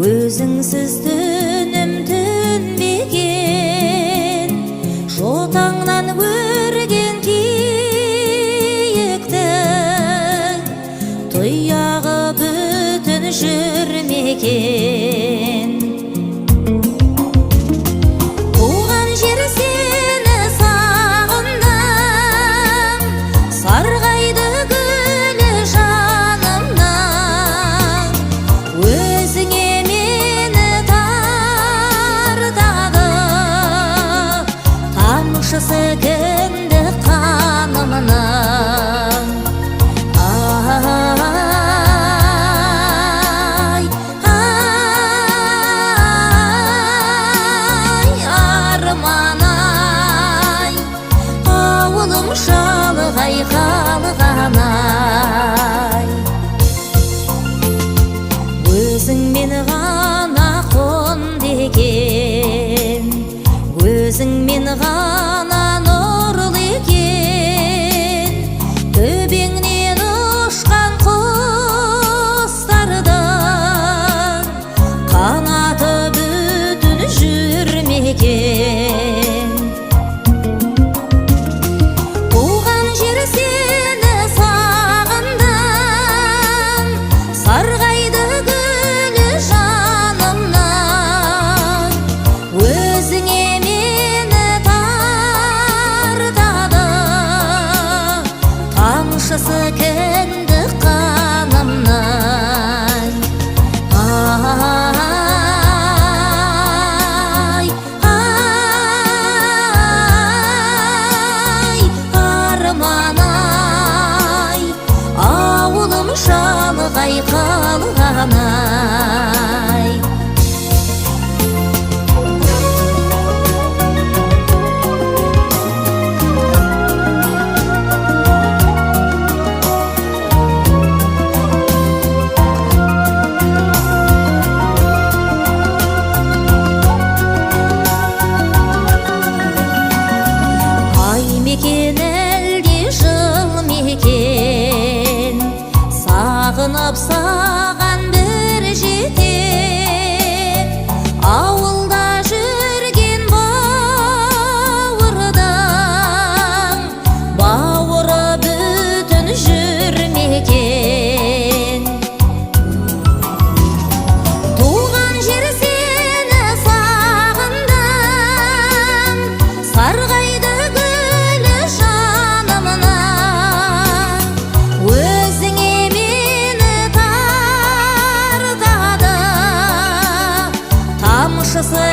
өзіңсіз түнім түнбеген, жотаңнан өрген киіктің тұяғы бүтін жүрмеген. Туған жер сені сағындым, сарғайды гүлі жанымнан, өзіңе мені тартады тамшысы кіндік қанымның. Арман-ай, ауылым шалғай қалған-ай, өзіңмен ғана қон деген, өзіңмен ғана нұрлы екен, төбеңнен ұшқан құстардың қанаты бүтін жүрмеген. Туған жер сені сағындым, сарғайды гүлі жанымнан, өзіңе мені тартады тамшысы кіндік қанымның. Арман-ай, ауылым шалғай қалған-ай. Ай мекен әлде жыл мекен, сағынып саған бір жетер, ауылда жүрген бауырдың бауыры бүтін жүрмеген. Туған жер сені сағындым, сарғайды гүлі жанымнан, өзіңе мені тартады тамшысы